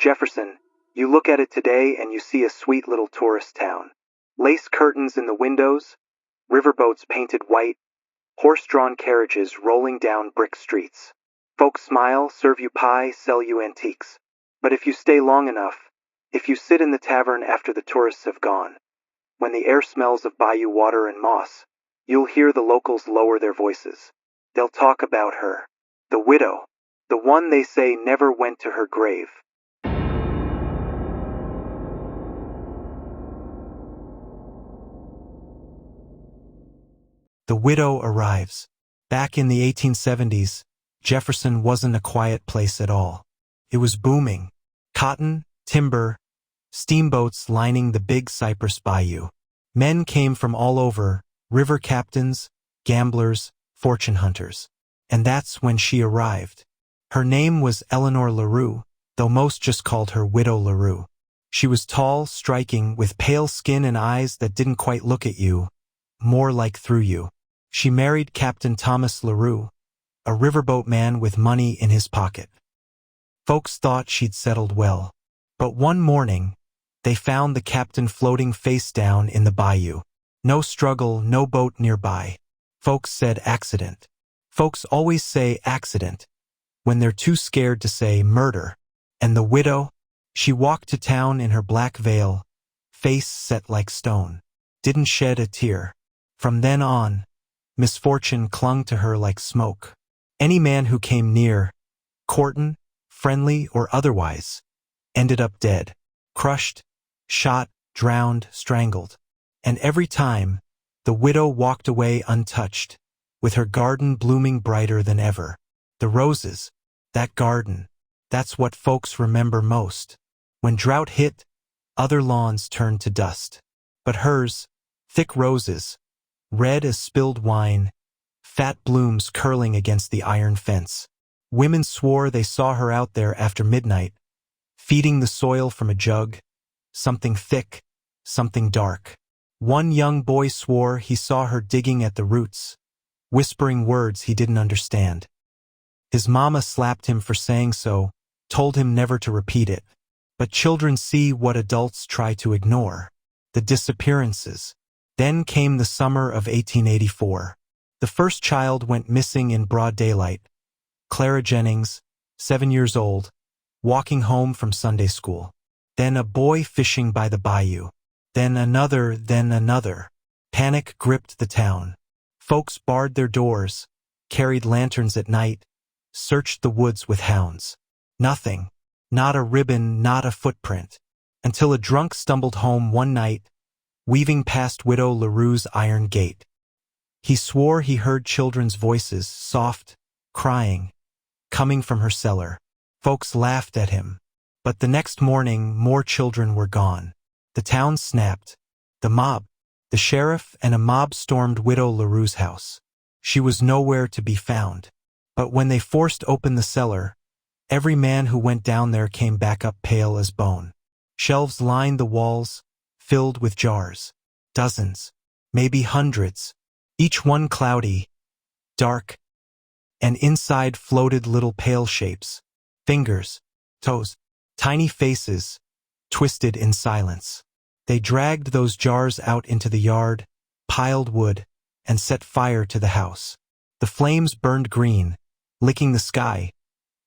Jefferson, you look at it today and you see a sweet little tourist town. Lace curtains in the windows, riverboats painted white, horse-drawn carriages rolling down brick streets. Folks smile, serve you pie, sell you antiques. But if you stay long enough, if you sit in the tavern after the tourists have gone, when the air smells of bayou water and moss, you'll hear the locals lower their voices. They'll talk about her. The widow. The one they say never went to her grave. The widow arrives. Back in the 1870s, Jefferson wasn't a quiet place at all. It was booming. Cotton, timber, steamboats lining the big Cypress Bayou. Men came from all over, river captains, gamblers, fortune hunters. And that's when she arrived. Her name was Eleanor LaRue, though most just called her Widow LaRue. She was tall, striking, with pale skin and eyes that didn't quite look at you, more like through you. She married Captain Thomas LaRue, a riverboat man with money in his pocket. Folks thought she'd settled well. But one morning, they found the captain floating face down in the bayou. No struggle, no boat nearby. Folks said accident. Folks always say accident when they're too scared to say murder. And the widow, she walked to town in her black veil, face set like stone, didn't shed a tear. From then on, misfortune clung to her like smoke. Any man who came near, courtin', friendly or otherwise, ended up dead, crushed, shot, drowned, strangled. And every time, the widow walked away untouched, with her garden blooming brighter than ever. The roses, that garden, that's what folks remember most. When drought hit, other lawns turned to dust. But hers, thick roses, red as spilled wine, fat blooms curling against the iron fence. Women swore they saw her out there after midnight, feeding the soil from a jug, something thick, something dark. One young boy swore he saw her digging at the roots, whispering words he didn't understand. His mama slapped him for saying so, told him never to repeat it. But children see what adults try to ignore. The disappearances. Then came the summer of 1884. The first child went missing in broad daylight. Clara Jennings, 7 years old, walking home from Sunday school. Then a boy fishing by the bayou. Then another, then another. Panic gripped the town. Folks barred their doors, carried lanterns at night, searched the woods with hounds. Nothing. Not a ribbon, not a footprint. Until a drunk stumbled home one night, weaving past Widow LaRue's iron gate. He swore he heard children's voices, soft, crying, coming from her cellar. Folks laughed at him. But the next morning, more children were gone. The town snapped. The sheriff and a mob stormed Widow LaRue's house. She was nowhere to be found. But when they forced open the cellar, every man who went down there came back up pale as bone. Shelves lined the walls, filled with jars. Dozens, maybe hundreds, each one cloudy, dark, and inside floated little pale shapes. Fingers, toes, tiny faces, twisted in silence. They dragged those jars out into the yard, piled wood, and set fire to the house. The flames burned green, licking the sky,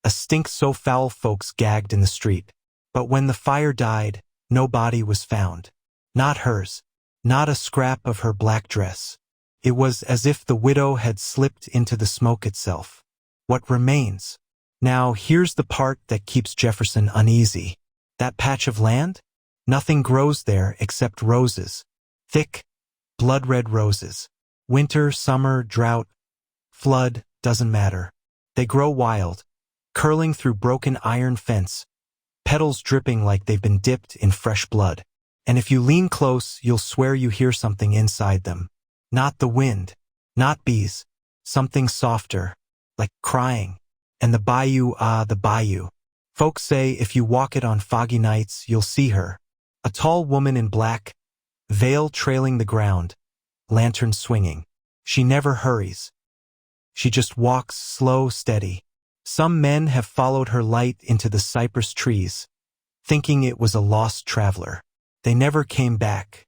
a stink so foul folks gagged in the street. But when the fire died, no body was found. Not hers, not a scrap of her black dress. It was as if the widow had slipped into the smoke itself. What remains? Now here's the part that keeps Jefferson uneasy. That patch of land? Nothing grows there except roses. Thick, blood-red roses. Winter, summer, drought, flood, doesn't matter. They grow wild, curling through broken iron fence, petals dripping like they've been dipped in fresh blood. And if you lean close, you'll swear you hear something inside them. Not the wind, not bees, something softer, like crying. And the bayou, the bayou. Folks say if you walk it on foggy nights, you'll see her. A tall woman in black, veil trailing the ground, lantern swinging. She never hurries. She just walks slow, steady. Some men have followed her light into the cypress trees, thinking it was a lost traveler. They never came back,